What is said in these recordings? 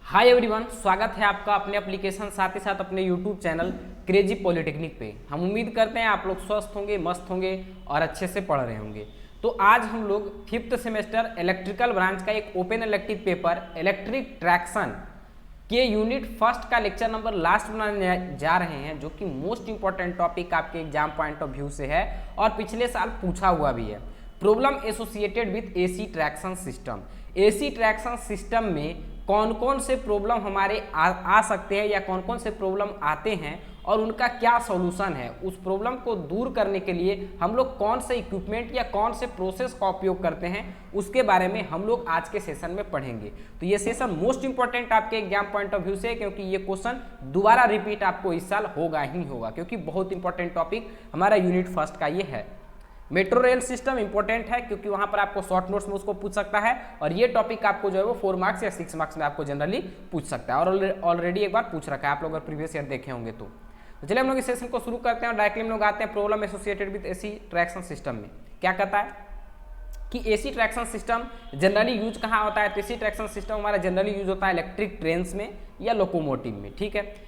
Hi everyone, स्वागत है आपका अपने एप्लीकेशन साथ ही साथ अपने यूट्यूब चैनल क्रेजी पॉलिटेक्निक पे। हम उम्मीद करते हैं आप लोग स्वस्थ होंगे, मस्त होंगे और अच्छे से पढ़ रहे होंगे। तो आज हम लोग 5th सेमेस्टर इलेक्ट्रिकल ब्रांच का एक open elective paper electric traction के यूनिट फर्स्ट का लेक्चर नंबर लास्ट बनाने जा रहे हैं, जो कि मोस्ट इंपॉर्टेंट टॉपिक आपके एग्जाम पॉइंट ऑफ व्यू से है और पिछले साल पूछा हुआ भी है। Problem associated with AC traction system. AC traction system में कौन कौन से प्रॉब्लम हमारे आ सकते हैं या कौन कौन से प्रॉब्लम आते हैं और उनका क्या सॉल्यूशन है। उस प्रॉब्लम को दूर करने के लिए हम लोग कौन से इक्विपमेंट या कौन से प्रोसेस का उपयोग करते हैं, उसके बारे में हम लोग आज के सेशन में पढ़ेंगे। तो ये सेशन मोस्ट इंपॉर्टेंट आपके एग्जाम पॉइंट ऑफ व्यू से है, क्योंकि ये क्वेश्चन दोबारा रिपीट आपको इस साल होगा ही होगा, क्योंकि बहुत इंपॉर्टेंट टॉपिक हमारा यूनिट फर्स्ट का ये है। मेट्रो रेल सिस्टम इंपॉर्टेंट है, क्योंकि वहां पर आपको शॉर्ट नोट्स में उसको पूछ सकता है और ये टॉपिक आपको जो है वो 4 मार्क्स या 6 मार्क्स में आपको जनरली पूछ सकता है और ऑलरेडी एक बार पूछ रखा है, आप लोग अगर प्रीवियस ईयर देखे होंगे तो। चलिए हम लोग इस सेशन को शुरू करते हैं और डायरेक्टली हम लोग आते हैं problem associated with AC traction system में। क्या कहता है कि AC traction system generally use कहाँ होता है। तो एसी ट्रैक्शन सिस्टम हमारा जनरली यूज होता है इलेक्ट्रिक ट्रेन्स में या लोकोमोटिव में, ठीक है।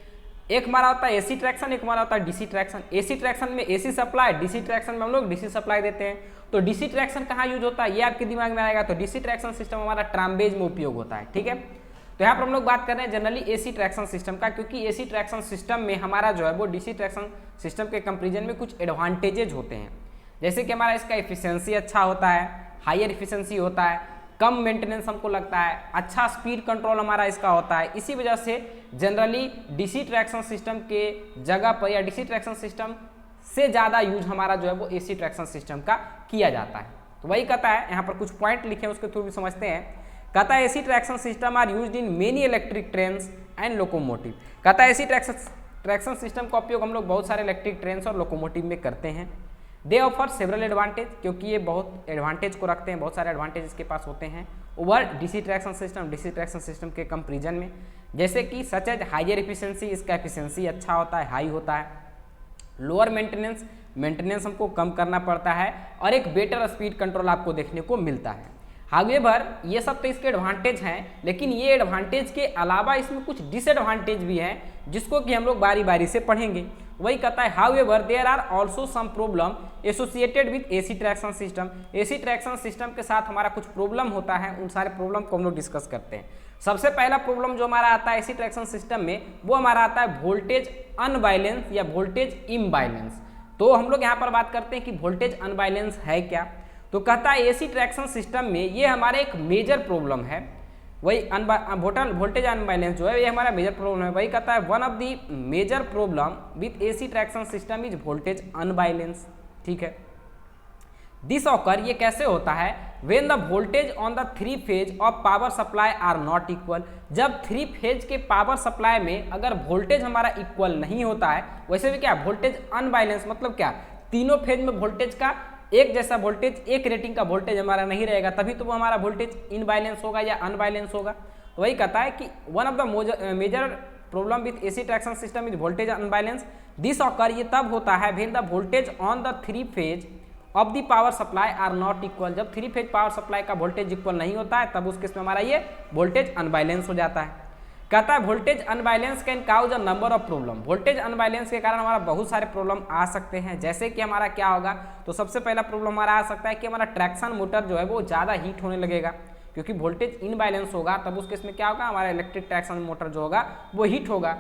एक हमारा होता है एसी ट्रैक्शन, एक हमारा होता है डीसी ट्रैक्शन। एसी ट्रैक्शन में एसी सप्लाई, डीसी ट्रैक्शन में हम लोग डीसी सप्लाई देते हैं। तो डीसी ट्रैक्शन कहाँ यूज होता है ये आपके दिमाग में आएगा। तो डीसी ट्रैक्शन सिस्टम हमारा ट्रामबेज में उपयोग होता है, ठीक है। तो यहाँ पर हम लोग बात कर रहे हैं जनरली एसी ट्रैक्शन सिस्टम का, क्योंकि एसी ट्रैक्शन सिस्टम में हमारा जो है वो डीसी ट्रैक्शन सिस्टम के कंपेरिजन में कुछ एडवांटेजेज होते हैं। जैसे कि हमारा इसका एफिशिएंसी अच्छा होता है, हायर एफिशिएंसी होता है, कम मेंटेनेंस हमको लगता है, अच्छा स्पीड कंट्रोल हमारा इसका होता है। इसी वजह से जनरली डीसी ट्रैक्शन सिस्टम के जगह पर या डीसी ट्रैक्शन सिस्टम से ज़्यादा यूज हमारा जो है वो एसी ट्रैक्शन सिस्टम का किया जाता है। तो वही कहता है, यहाँ पर कुछ पॉइंट लिखे हैं उसके थ्रू भी समझते हैं। कहता है AC traction system are used in many electric trains and locomotive. कहता है एसी ट्रैक्शन सिस्टम का उपयोग हम लोग बहुत सारे इलेक्ट्रिक ट्रेन्स और लोकोमोटिव में करते हैं। दे ऑफर सेवरल एडवांटेज, क्योंकि ये बहुत एडवांटेज को रखते हैं, बहुत सारे एडवांटेज इसके पास होते हैं over DC traction system, DC traction system के कंपेरिजन में। जैसे कि सच एज हायर एफिशिएंसी, इसका एफिशिएंसी अच्छा होता है, हाई होता है। लोअर मेंटेनेंस, मेंटेनेंस हमको कम करना पड़ता है और एक बेटर स्पीड कंट्रोल आपको देखने को मिलता है। हाउएवर ये सब तो इसके एडवांटेज हैं, लेकिन ये एडवांटेज के अलावा इसमें कुछ डिसएडवांटेज भी हैं, जिसको कि हम लोग बारी बारी से पढ़ेंगे। वही कहता है however there are also some problem associated with AC traction system. AC traction system के साथ हमारा कुछ प्रॉब्लम होता है, उन सारे प्रॉब्लम को हम लोग डिस्कस करते हैं। सबसे पहला प्रॉब्लम जो हमारा आता है एसी ट्रैक्शन सिस्टम में, वो हमारा आता है वोल्टेज अनबैलेंस या वोल्टेज इम्बैलेंस। तो हम लोग यहाँ पर बात करते हैं कि वोल्टेज अनबैलेंस है क्या। तो कहता है एसी ट्रैक्शन सिस्टम में ये हमारा एक मेजर प्रॉब्लम है। वही वोल्टेज अनबैलेंस जो है ये हमारा मेजर प्रॉब्लम है। वही कहता है one of the major problem with AC traction system is voltage unbalance, ठीक है। दिस ऑकर ये कैसे होता है, when the voltage on the 3 phase of power supply are not equal. जब 3 फेज के पावर सप्लाई में अगर वोल्टेज हमारा इक्वल नहीं होता है, वैसे भी क्या वोल्टेज अनबैलेंस मतलब क्या, तीनों फेज में वोल्टेज का एक जैसा वोल्टेज, एक रेटिंग का वोल्टेज हमारा नहीं रहेगा, तभी तो वो हमारा वोल्टेज इनबैलेंस होगा या अनबैलेंस होगा। तो वही कहता है कि one of the major problem with AC traction system is voltage unbalance. This occur ये तब होता है when the voltage on the 3 phase of the power supply are not equal. जब 3 फेज पावर सप्लाई का वोल्टेज इक्वल नहीं होता है, तब उस केस में हमारा ये वोल्टेज अनबैलेंस हो जाता है। कहता है voltage unbalance can cause a number of problem. Voltage unbalance के कारण हमारा बहुत सारे प्रॉब्लम आ सकते हैं। जैसे कि हमारा क्या होगा, तो सबसे पहला प्रॉब्लम हमारा आ सकता है कि हमारा ट्रैक्शन मोटर जो है वो ज़्यादा हीट होने लगेगा, क्योंकि वोल्टेज इनबैलेंस होगा। तब उस केस में क्या होगा, हमारा इलेक्ट्रिक ट्रैक्शन मोटर जो होगा वो हीट होगा।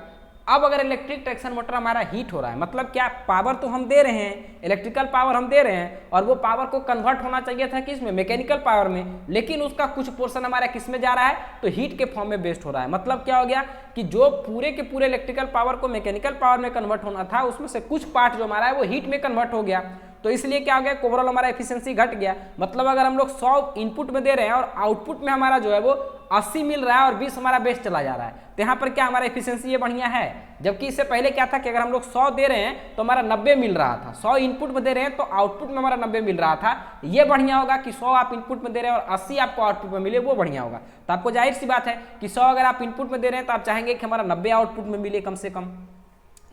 अब अगर इलेक्ट्रिक ट्रैक्शन मोटर हमारा हीट हो रहा है, मतलब क्या, पावर तो हम दे रहे हैं, इलेक्ट्रिकल पावर हम दे रहे हैं और वो पावर को कन्वर्ट होना चाहिए था किसमें, मैकेनिकल पावर में, लेकिन उसका कुछ पोर्शन हमारा किस में जा रहा है, तो हीट के फॉर्म में वेस्ट हो रहा है। मतलब क्या हो गया कि जो पूरे के पूरे इलेक्ट्रिकल पावर को मैकेनिकल पावर में कन्वर्ट होना था, उसमें से कुछ पार्ट जो हमारा है वो हीट में कन्वर्ट हो गया। तो इसलिए क्या हो गया, ओवरऑल हमारा एफिशिएंसी घट गया। मतलब अगर हम लोग 100 इनपुट में दे रहे हैं और आउटपुट में हमारा जो है वो 80 मिल रहा है और 20 हमारा वेस्ट चला जा रहा है, तो यहाँ पर क्या हमारा एफिशिएंसी ये बढ़िया है। जबकि इससे पहले क्या था कि अगर हम लोग 100 दे रहे हैं तो हमारा 90 मिल रहा था, 100 इनपुट में दे रहे हैं तो आउटपुट में हमारा 90 मिल रहा था। ये बढ़िया होगा कि 100 आप इनपुट में दे रहे हैं और 80 आपको आउटपुट में मिले, वो बढ़िया होगा। तो आपको जाहिर सी बात है कि 100 अगर आप इनपुट में दे रहे हैं तो आप चाहेंगे कि हमारा 90 आउटपुट में मिले कम से कम।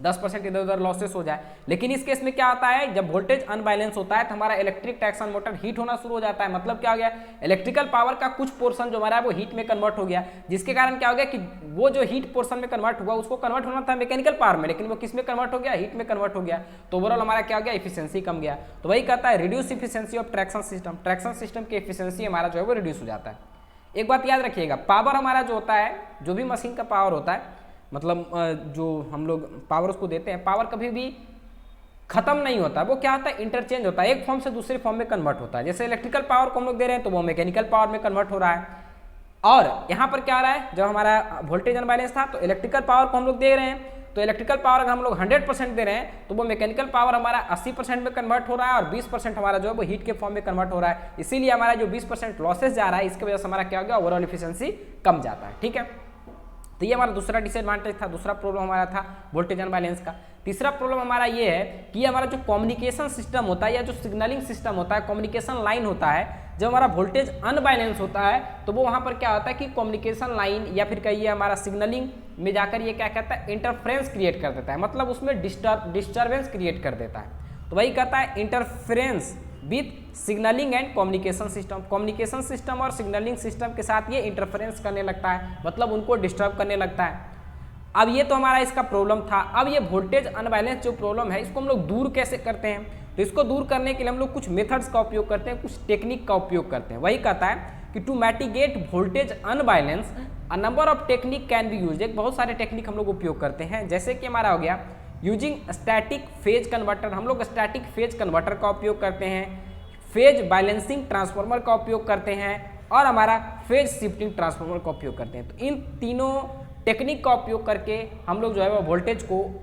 10% इधर उधर लॉसेस हो जाए। लेकिन इस केस में क्या होता है, जब वोल्टेज अनबैलेंस होता है तो हमारा इलेक्ट्रिक ट्रैक्शन मोटर हीट होना शुरू हो जाता है। मतलब क्या हो गया, इलेक्ट्रिकल पावर का कुछ पोर्शन जो हमारा है वो हीट में कन्वर्ट हो गया, जिसके कारण क्या हो गया कि वो जो हीट पोर्शन में कन्वर्ट हुआ उसको कन्वर्ट होना था मैकेनिकल पावर में, लेकिन वो किस में कन्वर्ट हो गया, हीट में कन्वर्ट हो गया। तो ओवरऑल हमारा क्या हो गया, इफिशियंसी कम गया। तो वही कहता है reduce efficiency of traction system, traction system की इफिशियंसी हमारा जो है वो रिड्यूस हो जाता है। एक बात याद रखिएगा, पावर हमारा जो होता है, जो भी मशीन का पावर होता है, मतलब जो हम लोग पावर उसको देते हैं, पावर कभी भी खत्म नहीं होता, वो क्या होता है, इंटरचेंज होता है, एक फॉर्म से दूसरे फॉर्म में कन्वर्ट होता है। जैसे इलेक्ट्रिकल पावर को हम लोग दे रहे हैं तो वो मैकेनिकल पावर में कन्वर्ट हो रहा है। और यहाँ पर क्या हो रहा है, जब हमारा वोल्टेज अनबैलेंस था तो इलेक्ट्रिकल पावर को हम लोग दे रहे हैं, तो इलेक्ट्रिकल पावर अगर हम लोग 100% दे रहे हैं तो वो मैकेनिकल पावर हमारा 80% में कन्वर्ट हो रहा है और 20% हमारा जो है वो हीट के फॉर्म में कन्वर्ट हो रहा है। इसीलिए हमारा जो 20% लॉसेस जा रहा है, इसकी वजह से हमारा क्या हो गया, ओवरऑल एफिशिएंसी कम जाता है। ठीक है, तो ये हमारा दूसरा डिसएडवांटेज था, दूसरा प्रॉब्लम हमारा था वोल्टेज अनबैलेंस का। तीसरा प्रॉब्लम हमारा ये है कि हमारा जो कम्युनिकेशन सिस्टम होता है या जो सिग्नलिंग सिस्टम होता है, कम्युनिकेशन लाइन होता है, जब हमारा वोल्टेज अनबैलेंस होता है तो वो वहाँ पर क्या होता है कि कम्युनिकेशन लाइन या फिर कहिए हमारा सिग्नलिंग में जाकर ये क्या कहता है, इंटरफ्रेंस क्रिएट कर देता है, मतलब उसमें डिस्टर्बेंस क्रिएट कर देता है। तो वही कहता है interference with signalling and communication system, communication system और सिग्नलिंग सिस्टम के साथ ये इंटरफेरेंस करने लगता है, मतलब उनको डिस्टर्ब करने लगता है। अब ये तो हमारा इसका प्रॉब्लम था। अब ये वोल्टेज अनबैलेंस जो प्रॉब्लम है, इसको हम लोग दूर कैसे करते हैं, तो इसको दूर करने के लिए हम लोग कुछ मेथड्स का उपयोग करते हैं, कुछ टेक्निक का उपयोग करते हैं। वही कहता है कि to mitigate voltage unbalance a number of technique can be use, एक बहुत सारे टेक्निक हम लोग उपयोग करते हैं। जैसे कि हमारा हो गया यूजिंग स्टैटिक फेज कन्वर्टर, हम लोग स्टैटिक फेज कन्वर्टर का उपयोग करते हैं, फेज बैलेंसिंग ट्रांसफार्मर का उपयोग करते हैं और हमारा फेज शिफ्टिंग ट्रांसफार्मर का उपयोग करते हैं। तो इन तीनों टेक्निक का उपयोग करके हम लोग जो है वो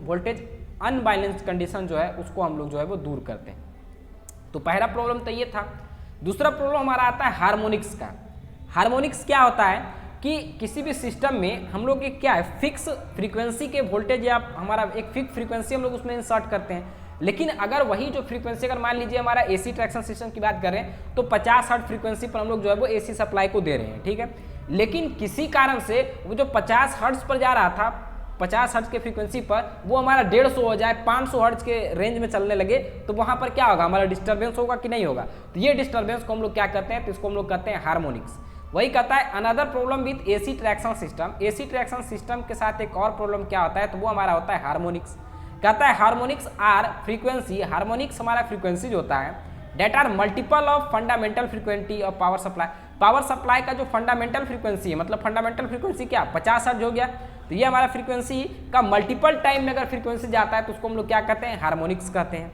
वोल्टेज अनबैलेंस्ड कंडीशन जो है उसको हम लोग जो है वो दूर करते हैं। तो पहला प्रॉब्लम तो ये था। दूसरा प्रॉब्लम हमारा आता है हार्मोनिक्स का। हार्मोनिक्स क्या होता है कि किसी भी सिस्टम में हम लोग एक क्या है, फिक्स फ्रीक्वेंसी के वोल्टेज या हमारा एक फिक्स फ्रीक्वेंसी हम लोग उसमें इंसर्ट करते हैं। लेकिन अगर वही जो फ्रीक्वेंसी, अगर मान लीजिए हमारा एसी ट्रैक्शन सिस्टम की बात करें तो 50 हर्ट्ज फ्रीक्वेंसी पर हम लोग जो है वो एसी सप्लाई को दे रहे हैं, ठीक है। लेकिन किसी कारण से वो जो 50 हर्ट्ज पर जा रहा था, 50 हर्ट्ज के फ्रीक्वेंसी पर, वो हमारा 150 हो जाए, 500 हर्ट्ज के रेंज में चलने लगे, तो वहाँ पर क्या होगा, हमारा डिस्टर्बेंस होगा कि नहीं होगा। तो ये डिस्टर्बेंस को हम लोग क्या कहते हैं, तो इसको हम लोग कहते हैं हार्मोनिक्स। वही कहता है another problem with AC traction system, AC traction system के साथ एक और प्रॉब्लम क्या होता है, तो वो हमारा होता है हार्मोनिक्स। कहता है हार्मोनिक्स आर फ्रीक्वेंसी, हार्मोनिक्स हमारा फ्रीक्वेंसी जो होता है that are multiple of fundamental frequency of power supply. Power supply का जो फंडामेंटल फ्रीक्वेंसी है, मतलब फंडामेंटल फ्रीक्वेंसी क्या 50 हर्ट्ज हो गया, तो ये हमारा फ्रीक्वेंसी का मल्टीपल टाइम में अगर फ्रीक्वेंसी जाता है तो उसको हम लोग क्या कहते हैं, हार्मोनिक्स कहते हैं।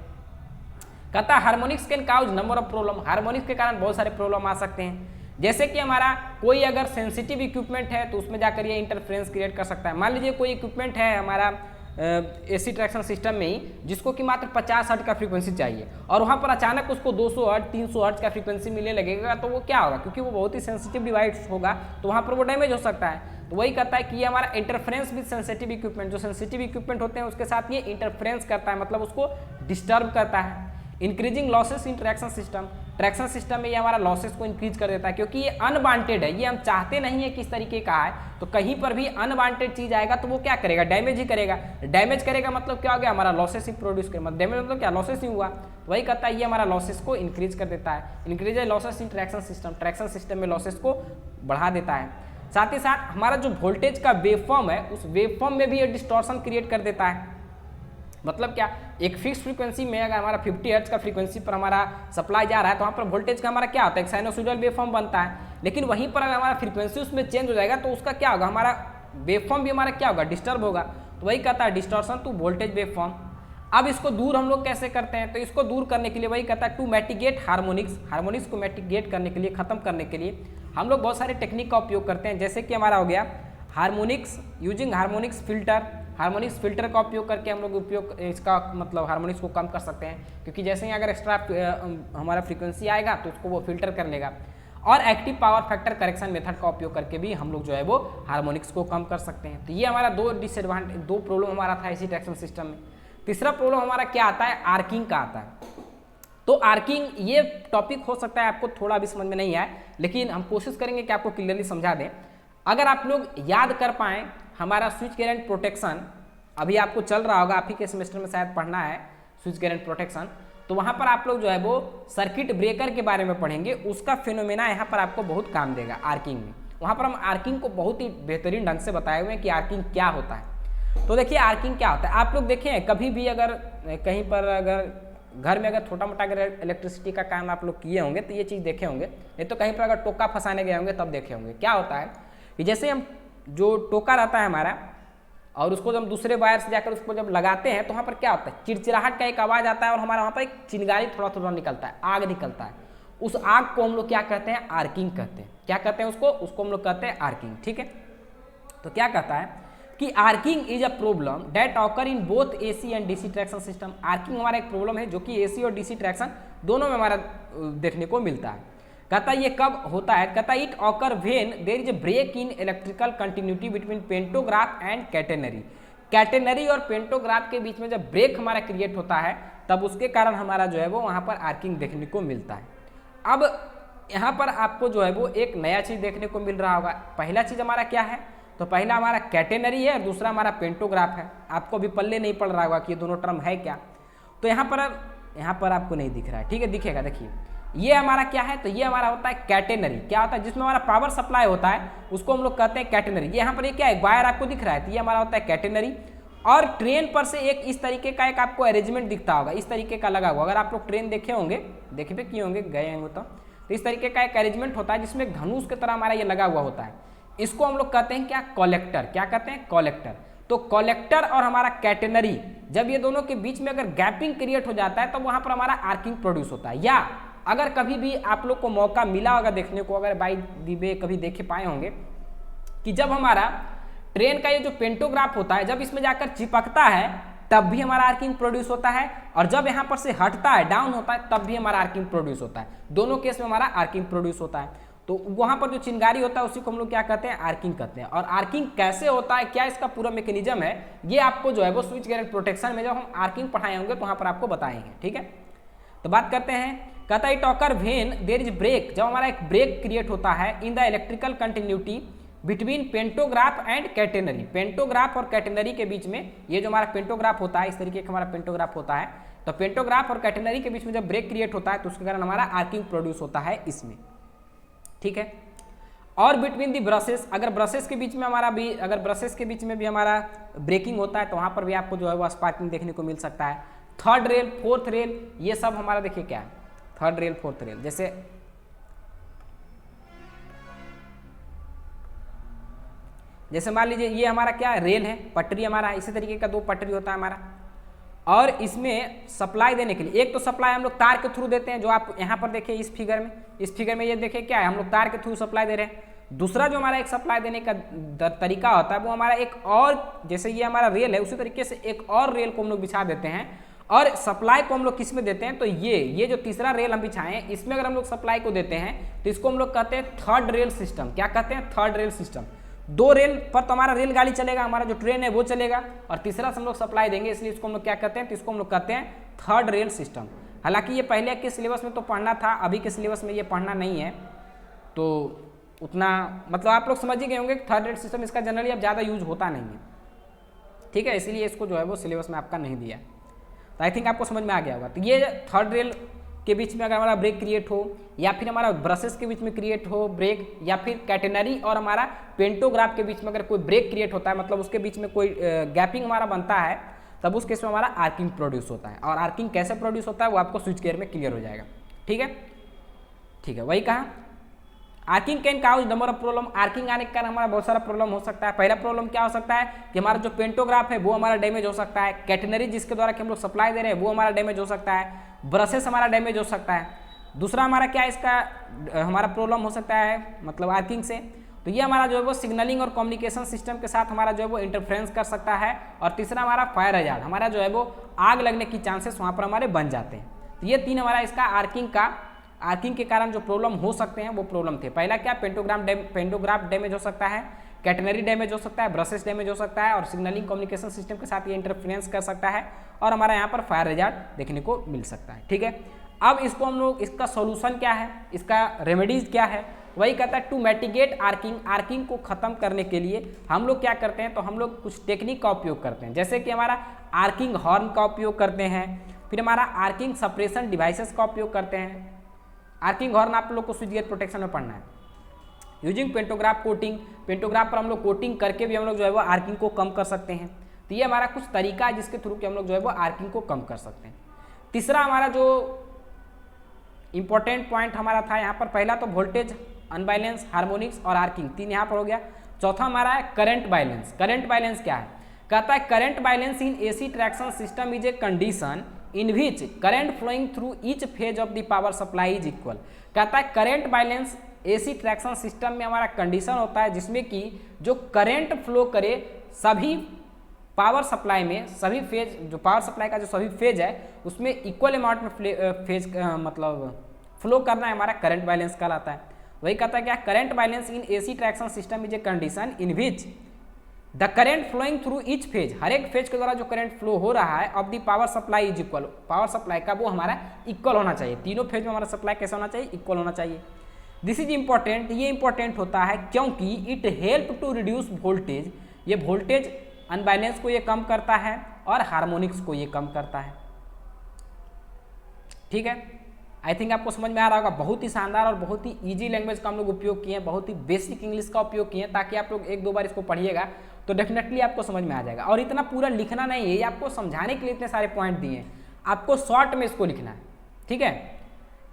कहता है harmonics can cause number of problem, harmonics के कारण बहुत सारे प्रॉब्लम आ सकते हैं। जैसे कि हमारा कोई अगर सेंसिटिव इक्विपमेंट है तो उसमें जाकर ये इंटरफेरेंस क्रिएट कर सकता है। मान लीजिए कोई इक्विपमेंट है हमारा एसी ट्रैक्शन सिस्टम में ही, जिसको कि मात्र 50 हर्ट्ज का फ्रीक्वेंसी चाहिए और वहाँ पर अचानक उसको 200 हर्ट्ज 300 हर्ट्ज का फ्रीक्वेंसी मिलने लगेगा, तो वो क्या होगा, क्योंकि वो बहुत ही सेंसिटिव डिवाइस होगा तो वहाँ पर वो डैमेज हो सकता है। तो वही कहता है कि ये हमारा इंटरफेरेंस विद सेंसिटिव इक्विपमेंट, जो सेंसिटिव इक्विपमेंट होते हैं उसके साथ ये इंटरफेरेंस करता है, मतलब उसको डिस्टर्ब करता है। Increasing losses in traction system, traction system में ये हमारा लॉसेस को इंक्रीज कर देता है, क्योंकि ये अनवांटेड है, ये हम चाहते नहीं है किस तरीके का है। तो कहीं पर भी अनवांटेड चीज आएगा तो वो क्या करेगा, डैमेज ही करेगा। डैमेज करेगा मतलब क्या हो गया, हमारा लॉसेस ही प्रोड्यूस करेगा, मतलब डैमेज मतलब क्या, लॉसेस ही हुआ। तो वही कहता है ये हमारा लॉसेस को इंक्रीज कर देता है, increase losses in traction system, traction system में लॉसेस को बढ़ा देता है। साथ ही साथ हमारा जो वोल्टेज का वेवफॉर्म है, उस वेवफॉर्म में भी ये डिस्टॉर्शन क्रिएट कर देता है। मतलब क्या, एक फिक्स फ्रीक्वेंसी में अगर हमारा 50 हर्ट्ज का फ्रीक्वेंसी पर हमारा सप्लाई जा रहा है तो वहाँ पर वोल्टेज का हमारा क्या होता है, एक साइनोसॉइडल वेवफॉर्म बनता है। लेकिन वहीं पर अगर हमारा फ्रीक्वेंसी उसमें चेंज हो जाएगा तो उसका क्या होगा, हमारा वेवफॉर्म भी हमारा क्या होगा, डिस्टर्ब होगा। तो वही कहता है डिस्टॉर्शन टू वोल्टेज वेवफॉर्म। अब इसको दूर हम लोग कैसे करते हैं, तो इसको दूर करने के लिए वही कहता है टू मैटिगेट हार्मोनिक्स, हार्मोनिक्स को मैटिगेट करने के लिए, खत्म करने के लिए हम लोग बहुत सारे टेक्निक का उपयोग करते हैं। जैसे कि हमारा हो गया harmonics, using harmonics filter, harmonics filter का उपयोग करके हम लोग उपयोग इसका मतलब हार्मोनिक्स को कम कर सकते हैं, क्योंकि जैसे ही अगर एक्स्ट्रा हमारा फ्रीक्वेंसी आएगा तो उसको वो फिल्टर कर लेगा। और active power factor correction method का उपयोग करके भी हम लोग जो है वो हार्मोनिक्स को कम कर सकते हैं। तो ये हमारा दो प्रॉब्लम हमारा था इसी ट्रैक्शन सिस्टम में। तीसरा प्रॉब्लम हमारा क्या आता है, आर्किंग का आता है। तो आर्किंग ये टॉपिक हो सकता है आपको थोड़ा भी समझ में नहीं आए, लेकिन हम कोशिश करेंगे कि आपको क्लियरली समझा दें। अगर आप लोग याद कर पाएँ हमारा स्विच करंट प्रोटेक्शन, अभी आपको चल रहा होगा, आप ही के सेमेस्टर में शायद पढ़ना है स्विच गेयर एंड प्रोटेक्शन, तो वहाँ पर आप लोग जो है वो सर्किट ब्रेकर के बारे में पढ़ेंगे। उसका फिनोमेना यहाँ पर आपको बहुत काम देगा आर्किंग में। वहाँ पर हम आर्किंग को बहुत ही बेहतरीन ढंग से बताए हुए हैं कि आर्किंग क्या होता है। तो देखिए आर्किंग क्या होता है, आप लोग देखें कभी भी अगर कहीं पर अगर घर में अगर छोटा मोटा अगर इलेक्ट्रिसिटी का काम आप लोग किए होंगे तो ये चीज़ देखे होंगे, नहीं तो कहीं पर अगर टोका फंसाने गए होंगे तब देखे होंगे। क्या होता है कि जैसे हम जो टोका रहता है हमारा और उसको जब हम दूसरे वायर से जाकर उसको जब लगाते हैं तो वहाँ पर क्या होता है, चिड़चिड़ाहट का एक आवाज़ आता है और हमारा वहाँ पर एक चिंगारी थोड़ा थोड़ा निकलता है, आग निकलता है। उस आग को हम लोग क्या कहते हैं, आर्किंग कहते हैं। क्या कहते हैं उसको हम लोग कहते हैं आर्किंग। ठीक है, तो क्या कहता है कि arcing is a problem that occur in both AC and DC traction system. Arcing हमारा एक प्रॉब्लम है जो कि एसी और डीसी ट्रैक्शन दोनों में हमारा देखने को मिलता है। कहता ये कब होता है, कहता it occur when there is a break in electrical continuity between pantograph and catenary. Catenary और पेंटोग्राफ के बीच में जब ब्रेक हमारा क्रिएट होता है तब उसके कारण हमारा जो है वो वहाँ पर आर्किंग देखने को मिलता है। अब यहाँ पर आपको जो है वो एक नया चीज़ देखने को मिल रहा होगा। पहला चीज़ हमारा क्या है, तो पहला हमारा कैटेनरी है और दूसरा हमारा पेंटोग्राफ है। आपको भी पल्ले नहीं पड़ रहा होगा कि ये दोनों टर्म है क्या, तो यहाँ पर आपको नहीं दिख रहा है। ठीक है, दिखेगा, देखिए ये हमारा क्या है, तो ये हमारा होता है कैटेनरी। क्या होता है, जिसमें हमारा पावर सप्लाई होता है उसको हम लोग कहते हैं कैटेनरी। ये यहाँ पर ये क्या है, वायर आपको दिख रहा है, तो ये हमारा होता है कैटेनरी। और ट्रेन पर से एक इस तरीके का एक आपको अरेंजमेंट दिखता होगा, इस तरीके का लगा हुआ। अगर आप लोग ट्रेन देखे होंगे, देखे पे किए होंगे, गए होंगे तो इस तरीके का एक अरेंजमेंट होता है जिसमें एक धनुष की तरह हमारा ये लगा हुआ होता है। इसको हम लोग कहते हैं क्या, कलेक्टर। क्या कहते हैं, कलेक्टर। तो कलेक्टर और हमारा कैटेनरी जब ये दोनों के बीच में अगर गैपिंग क्रिएट हो जाता है तो वहां पर हमारा आर्किंग प्रोड्यूस होता है। या अगर कभी भी आप लोग को मौका मिला होगा देखने को, अगर बाई दी वे कभी देखे पाए होंगे कि जब हमारा ट्रेन का ये जो पेंटोग्राफ होता है जब इसमें जाकर चिपकता है तब भी हमारा आर्किंग प्रोड्यूस होता है, और जब यहाँ पर से हटता है, डाउन होता है, तब भी हमारा आर्किंग प्रोड्यूस होता है। दोनों केस में हमारा आर्किंग प्रोड्यूस होता है। तो वहाँ पर जो चिंगारी होता है उसी को हम लोग क्या कहते हैं, आर्किंग कहते हैं। और आर्किंग कैसे होता है, क्या इसका पूरा मैकेनिज्म है, ये आपको जो है वो स्विच गियर एंड प्रोटेक्शन में जब हम आर्किंग पढ़ाए होंगे तो वहाँ पर आपको बताएंगे। ठीक है, तो बात करते हैं। कहता है it occur when there is break, जब हमारा एक ब्रेक क्रिएट होता है in the electrical continuity between pantograph and catenary. Pantograph और कैटेनरी के बीच में ये जो हमारा पेंटोग्राफ होता है, इस तरीके का हमारा पेंटोग्राफ होता है, तो पेंटोग्राफ और कैटेनरी के बीच में जब ब्रेक क्रिएट होता है तो उसके कारण हमारा आर्किंग प्रोड्यूस होता है इसमें। ठीक है, और बिटवीन दी ब्रशेस, अगर ब्रशेस के बीच में हमारा भी, अगर ब्रशेस के बीच में भी हमारा ब्रेकिंग होता है तो वहाँ पर भी आपको जो है वो स्पार्किंग देखने को मिल सकता है। थर्ड रेल, फोर्थ रेल, ये सब हमारा देखिए क्या है, थर्ड रेल, फोर्थ रेल। जैसे मान लीजिए ये हमारा क्या है, रेल है, पटरी हमारा है, इसी तरीके का दो पटरी होता है हमारा। और इसमें सप्लाई देने के लिए एक तो सप्लाई हम लोग तार के थ्रू देते हैं, जो आप यहाँ पर देखिए इस फिगर में ये देखिए क्या है, हम लोग तार के थ्रू सप्लाई दे रहे हैं। दूसरा जो हमारा एक सप्लाई देने का तरीका होता है वो हमारा एक और, जैसे ये हमारा रेल है उसी तरीके से एक और रेल को हम लोग बिछा देते हैं और सप्लाई को हम लोग किस में देते हैं, तो ये जो तीसरा रेल हम बिछाएं हैं इसमें अगर हम लोग सप्लाई को देते हैं तो इसको हम लोग कहते हैं थर्ड रेल सिस्टम। क्या कहते हैं, थर्ड रेल सिस्टम। दो रेल पर तो हमारा रेलगाड़ी चलेगा, हमारा जो ट्रेन है वो चलेगा, और तीसरा से हम लोग सप्लाई देंगे, इसलिए इसको हम लोग क्या कहते हैं, तो इसको हम लोग कहते हैं थर्ड रेल सिस्टम। हालांकि ये पहले के सिलेबस में तो पढ़ना था, अभी के सिलेबस में ये पढ़ना नहीं है, तो उतना मतलब आप लोग समझ ही गए होंगे कि थर्ड रेल सिस्टम इसका जनरली अब ज़्यादा यूज होता नहीं है। ठीक है, इसीलिए इसको जो है वो सिलेबस में आपका नहीं दिया, तो आई थिंक आपको समझ में आ गया होगा। तो ये थर्ड रेल के बीच में अगर हमारा ब्रेक क्रिएट हो, या फिर हमारा ब्रशेस के बीच में क्रिएट हो ब्रेक, या फिर कैटेनरी और हमारा पेंटोग्राफ के बीच में अगर कोई ब्रेक क्रिएट होता है, मतलब उसके बीच में कोई गैपिंग हमारा बनता है, तब उस केस में हमारा आर्किंग प्रोड्यूस होता है। और आर्किंग कैसे प्रोड्यूस होता है वो आपको स्विच गियर में क्लियर हो जाएगा। ठीक है, वही कहा arcing can cause number of problem. Arcing आने के कारण हमारा बहुत सारा प्रॉब्लम हो सकता है। पहला प्रॉब्लम क्या हो सकता है कि हमारा जो पेंटोग्राफ है वो हमारा डैमेज हो सकता है, कैटेनरी जिसके द्वारा कि हम लोग सप्लाई दे रहे हैं वो हमारा डैमेज हो सकता है, ब्रशेस हमारा डैमेज हो सकता है। दूसरा हमारा क्या इसका हमारा प्रॉब्लम हो सकता है मतलब आर्किंग से, तो ये हमारा जो है वो सिग्नलिंग और कम्युनिकेशन सिस्टम के साथ हमारा जो है वो इंटरफ्रेंस कर सकता है। और तीसरा हमारा फायर हजार्ड, हमारा जो है वो आग लगने की चांसेस वहाँ पर हमारे बन जाते हैं। तो ये तीन हमारा इसका आर्किंग के कारण जो प्रॉब्लम हो सकते हैं वो प्रॉब्लम थे। पहला क्या, पेंटोग्राफ डैमेज हो सकता है, कैटेनरी डैमेज हो सकता है, ब्रशेस डैमेज हो सकता है, और सिग्नलिंग कम्युनिकेशन सिस्टम के साथ ये इंटरफेरेंस कर सकता है, और हमारा यहाँ पर फायर हजार्ड देखने को मिल सकता है। ठीक है, अब इसको हम लोग, इसका सॉल्यूशन क्या है, इसका रेमेडीज क्या है, वही कहता है टू मैटिगेट आर्किंग, आर्किंग को खत्म करने के लिए हम लोग क्या करते हैं, तो हम लोग कुछ टेक्निक का उपयोग करते हैं, जैसे कि हमारा आर्किंग हॉर्न का उपयोग करते हैं, फिर हमारा आर्किंग सप्रेशन डिवाइसेस का उपयोग करते हैं। आर्किंग हॉर्न आप लोग को स्विच गियर प्रोटेक्शन में पढ़ना है। यूजिंग पेंटोग्राफ कोटिंग, पेंटोग्राफ पर हम लोग कोटिंग करके भी हम लोग जो है वो आर्किंग को कम कर सकते हैं। तो ये हमारा कुछ तरीका है जिसके थ्रू कि हम लोग जो है वो आर्किंग को कम कर सकते हैं। तीसरा हमारा जो इंपॉर्टेंट पॉइंट हमारा था यहाँ पर, पहला तो वोल्टेज अनबैलेंस, हार्मोनिक्स और आर्किंग, 3 यहाँ पर हो गया। चौथा हमारा है करंट बैलेंस। करंट बैलेंस क्या है, कहता है current balance in AC traction system is a condition in which current flowing through each phase of the power supply is equal. कहता है current balance AC traction system में हमारा condition होता है जिसमें कि जो करंट फ्लो करे सभी पावर सप्लाई में, सभी फेज, जो पावर सप्लाई का जो सभी फेज है उसमें इक्वल अमाउंट में फेज मतलब फ्लो करना है, हमारा करंट बैलेंस कहलाता है। वही कहता है क्या, current balance in AC traction system is a condition in which the current flowing through each phase, हर एक फेज के द्वारा जो करंट फ्लो हो रहा है of the power supply is equal, power supply का वो हमारा इक्वल होना चाहिए। तीनों फेज में हमारा सप्लाई कैसा होना चाहिए, इक्वल होना चाहिए। दिस इज इंपॉर्टेंट, ये इंपॉर्टेंट होता है क्योंकि it help to reduce voltage, ये वोल्टेज अनबैलेंस को ये कम करता है और हार्मोनिक्स को ये कम करता है। ठीक है, आई थिंक आपको समझ में आ रहा होगा। बहुत ही शानदार और बहुत ही इजी लैंग्वेज का हम लोग उपयोग किए हैं, बहुत ही बेसिक इंग्लिश का उपयोग किए हैं, ताकि आप लोग 1-2 बार इसको पढ़िएगा तो डेफिनेटली आपको समझ में आ जाएगा। और इतना पूरा लिखना नहीं है, ये आपको समझाने के लिए इतने सारे पॉइंट दिए हैं, आपको शॉर्ट में इसको लिखना है। ठीक है,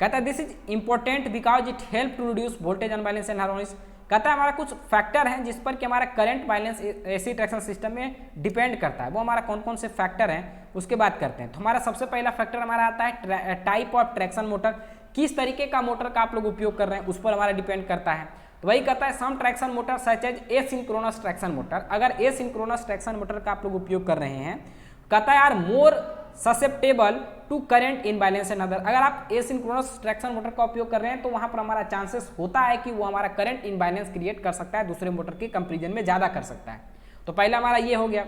कहता है this is important because it help to reduce voltage unbalance and harmonics. कहता है हमारा कुछ फैक्टर हैं जिस पर कि हमारा current balance AC traction system में डिपेंड करता है, वो हमारा कौन कौन से फैक्टर हैं उसके बात करते हैं। तो हमारा सबसे पहला फैक्टर हमारा आता है टाइप ऑफ ट्रैक्शन मोटर, किस तरीके का मोटर का आप लोग उपयोग कर रहे हैं उस पर हमारा डिपेंड करता है। तो वही कहता है some traction motor such as asynchronous traction motor, अगर एसिंक्रोनस ट्रैक्शन मोटर का आप लोग उपयोग कर रहे हैं, कहता है यार more susceptible to current imbalance and other, अगर आप एसिंक्रोनस ट्रैक्शन मोटर का उपयोग कर रहे हैं तो वहां पर हमारा चांसेस होता है कि वो हमारा करंट इनबैलेंस क्रिएट कर सकता है, दूसरे मोटर के कंपेरिजन में ज़्यादा कर सकता है। तो पहला हमारा ये हो गया,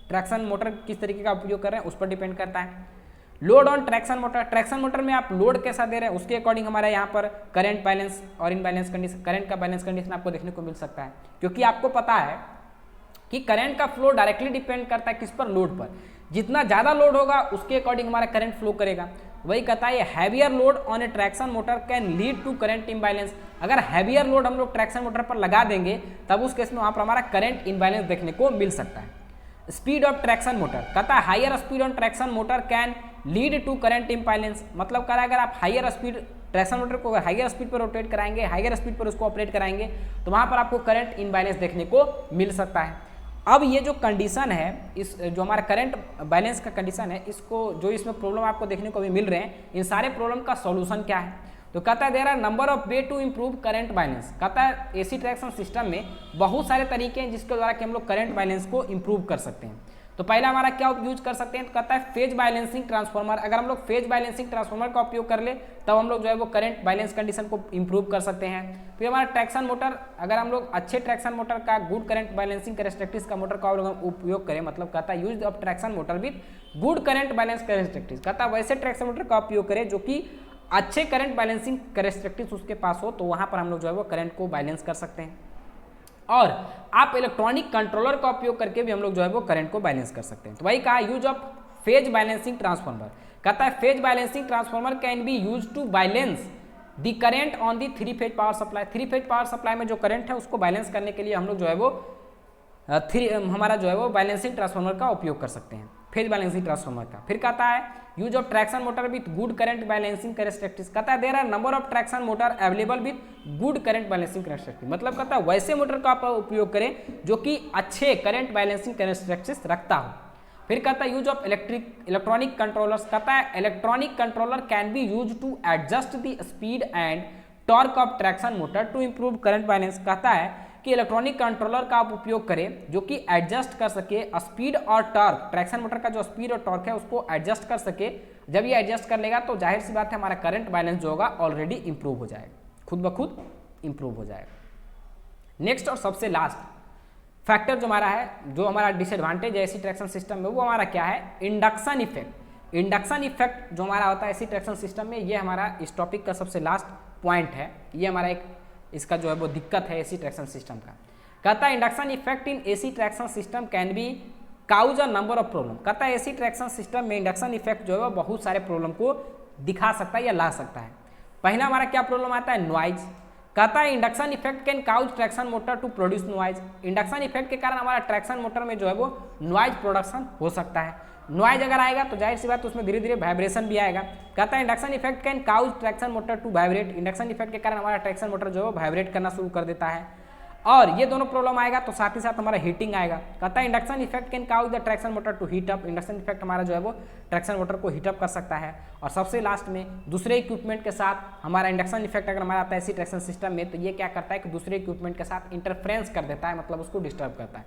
ट्रैक्शन मोटर किस तरीके का उपयोग कर रहे हैं उस पर डिपेंड करता है। Load on traction motor, traction motor में आप लोड कैसा दे रहे हैं उसके अकॉर्डिंग हमारा यहाँ पर करंट बैलेंस और इनबैलेंस कंडीशन, करंट का बैलेंस कंडीशन आपको देखने को मिल सकता है, क्योंकि आपको पता है कि करंट का फ्लो डायरेक्टली डिपेंड करता है किस पर, लोड पर। जितना ज़्यादा लोड होगा उसके अकॉर्डिंग हमारा करंट फ्लो करेगा। वही कहता है heavier load on a traction motor can lead to current imbalance, अगर हैवियर लोड हम लोग ट्रैक्शन मोटर पर लगा देंगे तब उस केस में वहाँ पर हमारा करंट इम्बैलेंस देखने को मिल सकता है। स्पीड ऑफ ट्रैक्शन मोटर, कहता है higher speed on traction motor can lead to current imbalance, मतलब कह रहा है अगर आप हायर स्पीड ट्रैक्शन मोटर को हायर स्पीड पर रोटेट कराएंगे, हायर स्पीड पर उसको ऑपरेट कराएंगे तो वहाँ पर आपको करंट इम्बैलेंस देखने को मिल सकता है। अब ये जो कंडीशन है, इस जो हमारा करंट बैलेंस का कंडीशन है, इसको जो इसमें प्रॉब्लम आपको देखने को भी मिल रहे हैं, इन सारे प्रॉब्लम का सॉल्यूशन क्या है, तो कहता है there are number of way to improve current balance. कहता है एसी ट्रैक्शन सिस्टम में बहुत सारे तरीके हैं जिसके द्वारा कि हम लोग करंट बैलेंस को इंप्रूव कर सकते हैं। तो पहला हमारा क्या यूज कर सकते हैं, तो कहता है फेज बैलेंसिंग ट्रांसफार्मर, अगर हम लोग फेज बैलेंसिंग ट्रांसफार्मर का उपयोग कर ले तब हम लोग जो है वो करंट बैलेंस कंडीशन को इंप्रूव कर सकते हैं। फिर हमारा ट्रैक्शन मोटर, अगर हम लोग अच्छे ट्रैक्शन मोटर का गुड करंट बैलेंसिंग कैरेक्टरिस्टिक्स का मोटर का उपयोग करें, मतलब कहता है use of traction motor with good current balance characteristics, कहता है वैसे ट्रैक्शन मोटर का उपयोग करें जो कि अच्छे करंट बैलेंसिंग कैरेक्टरिस्टिक्स उसके पास हो, तो वहाँ पर हम लोग जो है वो करंट को बैलेंस कर सकते हैं। और आप इलेक्ट्रॉनिक कंट्रोलर का उपयोग करके भी हम लोग जो है वो करंट को बैलेंस कर सकते हैं। तो वही कहा use of phase balancing transformer, कहता है phase balancing transformer can be use to balance the current on the 3 phase power supply, 3 phase power supply में जो करंट है उसको बैलेंस करने के लिए हम लोग जो है वो हमारा जो है वो बैलेंसिंग ट्रांसफार्मर का उपयोग कर सकते हैं, फेज बैलेंसिंग ट्रांसफार्मर का। फिर कहता है use of traction motor with good current balancing characteristics, कहता है there are number of traction motor available with good current balancing characteristics, मतलब कहता है वैसे मोटर का आप उपयोग करें जो कि अच्छे करंट बैलेंसिंग कैरेक्टरिस्टिक्स रखता हो। फिर कहता है यूज ऑफ इलेक्ट्रॉनिक कंट्रोलर्स, कहता है electronic controller can be use to adjust the speed and torque of traction motor to improve current balance, कहता है कि इलेक्ट्रॉनिक कंट्रोलर का आप उपयोग करें जो कि एडजस्ट कर सके स्पीड और टॉर्क, ट्रैक्शन मोटर का जो स्पीड और टॉर्क है उसको एडजस्ट कर सके। जब ये एडजस्ट कर लेगा तो जाहिर सी बात है हमारा करंट बैलेंस जो होगा ऑलरेडी इंप्रूव हो जाएगा, खुद ब खुद इंप्रूव हो जाएगा। नेक्स्ट और सबसे लास्ट फैक्टर जो हमारा है, जो हमारा डिसएडवांटेज है एसी ट्रैक्शन सिस्टम में, वो हमारा क्या है, इंडक्शन इफेक्ट। इंडक्शन इफेक्ट जो हमारा होता है एसी ट्रैक्शन सिस्टम में, ये हमारा इस टॉपिक का सबसे लास्ट पॉइंट है। ये हमारा एक इसका जो है वो दिक्कत है एसी ट्रैक्शन सिस्टम का। कहता है induction effect in AC traction system can be cause a number of problem. कहता है एसी ट्रैक्शन सिस्टम में इंडक्शन इफेक्ट जो है वो बहुत सारे प्रॉब्लम को दिखा सकता है या ला सकता है। पहला हमारा क्या प्रॉब्लम आता है, नॉइज। कहता है induction effect can cause traction motor to produce noise. Induction effect के कारण हमारा ट्रैक्शन मोटर में जो है वो नॉइज प्रोडक्शन हो सकता है। नॉइज अगर आएगा तो जाहिर सी बात उसमें धीरे धीरे वाइब्रेशन भी आएगा। कहता है induction effect can cause traction motor to vibrate. Induction effect के कारण हमारा ट्रैक्शन मोटर जो है वाइब्रेट करना शुरू कर देता है। और ये दोनों प्रॉब्लम आएगा तो साथ ही साथ हमारा हीटिंग आएगा। कहता है induction effect can cause the traction motor to heat up. Induction effect हमारा जो है वो ट्रैक्शन मोटर को हीट अप कर सकता है। और सबसे लास्ट में दूसरे इक्विपमेंट के साथ हमारा इंडक्शन इफेक्ट अगर हमारा आता है ऐसी ट्रैक्शन सिस्टम में तो ये क्या करता है कि दूसरे इक्विपमेंट के साथ इंटरफ्रेंस कर देता है, मतलब उसको डिस्टर्ब करता है।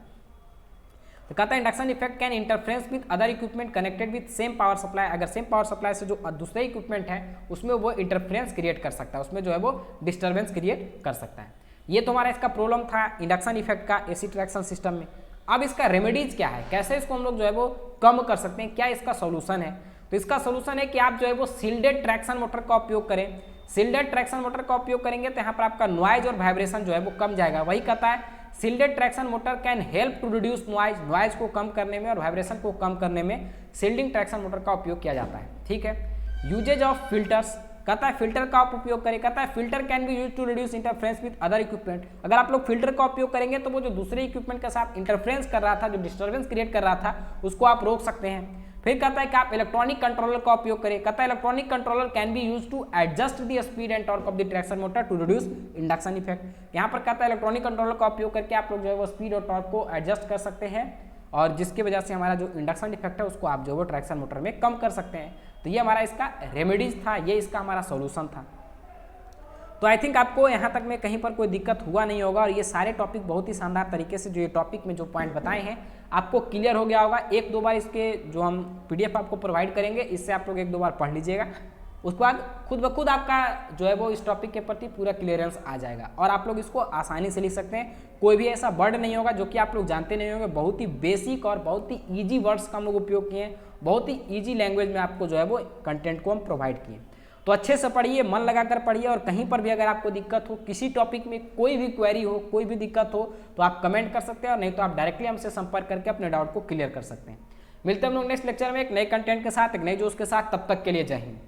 तो कहता है induction effect can interference with other equipment connected with same power supply. अगर सेम पावर सप्लाई से जो दूसरे इक्विपमेंट है उसमें वो इंटरफ्रेंस क्रिएट कर सकता है, उसमें जो है वो डिस्टर्बेंस क्रिएट कर सकता है। ये तो हमारा इसका प्रॉब्लम था इंडक्शन इफेक्ट का एसी ट्रैक्शन सिस्टम में। अब इसका रेमेडीज क्या है, कैसे इसको हम लोग जो है वो कम कर सकते हैं, क्या इसका सोल्यूशन है। तो इसका सोल्यूशन है कि आप जो है वो सील्डेड ट्रैक्शन मोटर का उपयोग करें। सील्डेड ट्रैक्शन मोटर का उपयोग करेंगे तो यहाँ पर आपका नॉइज और वाइब्रेशन जो है वो कम जाएगा। वही कहता है sealed traction motor can help to reduce noise. Noise को कम करने में और वाइब्रेशन को कम करने में सील्डिंग ट्रैक्शन मोटर का उपयोग किया जाता है। ठीक है। Usages of filters. कहता है फिल्टर का आप उपयोग करें। कहता है filter can be use to reduce interference with other equipment. अगर आप लोग फिल्टर का उपयोग करेंगे तो वो जो दूसरे इक्विपमेंट के साथ इंटरफ्रेंस कर रहा था, जो डिस्टर्बेंस क्रिएट कर रहा था, उसको आप रोक सकते हैं। फिर कहता है कि आप इलेक्ट्रॉनिक कंट्रोलर का उपयोग करें। कहता है electronic controller can be use to adjust the speed and torque of the traction motor to reduce induction effect. यहाँ पर कहता है इलेक्ट्रॉनिक कंट्रोलर का उपयोग करके आप लोग जो है वो स्पीड और टॉर्क को एडजस्ट कर सकते हैं और जिसकी वजह से हमारा जो इंडक्शन इफेक्ट है उसको आप जो है वो ट्रैक्शन मोटर में कम कर सकते हैं। तो ये हमारा इसका रेमेडीज था, ये इसका हमारा सोल्यूशन था। तो आई थिंक आपको यहाँ तक में कहीं पर कोई दिक्कत हुआ नहीं होगा और ये सारे टॉपिक बहुत ही शानदार तरीके से जो ये टॉपिक में जो पॉइंट बताए हैं आपको क्लियर हो गया होगा। एक दो बार इसके जो हम पीडीएफ आपको प्रोवाइड करेंगे इससे आप लोग एक दो बार पढ़ लीजिएगा, उसके बाद खुद ब खुद आपका जो है वो इस टॉपिक के प्रति पूरा क्लियरेंस आ जाएगा और आप लोग इसको आसानी से लिख सकते हैं। कोई भी ऐसा वर्ड नहीं होगा जो कि आप लोग जानते नहीं होंगे। बहुत ही बेसिक और बहुत ही ईजी वर्ड्स का हम लोग उपयोग किए हैं, बहुत ही ईजी लैंग्वेज में आपको जो है वो कंटेंट को हम प्रोवाइड किए। तो अच्छे से पढ़िए, मन लगाकर पढ़िए और कहीं पर भी अगर आपको दिक्कत हो, किसी टॉपिक में कोई भी क्वेरी हो, कोई भी दिक्कत हो तो आप कमेंट कर सकते हैं और नहीं तो आप डायरेक्टली हमसे संपर्क करके अपने डाउट को क्लियर कर सकते हैं। मिलते हैं हम लोग नेक्स्ट लेक्चर में एक नए कंटेंट के साथ, एक नए जोश के साथ। तब तक के लिए जय हिंद।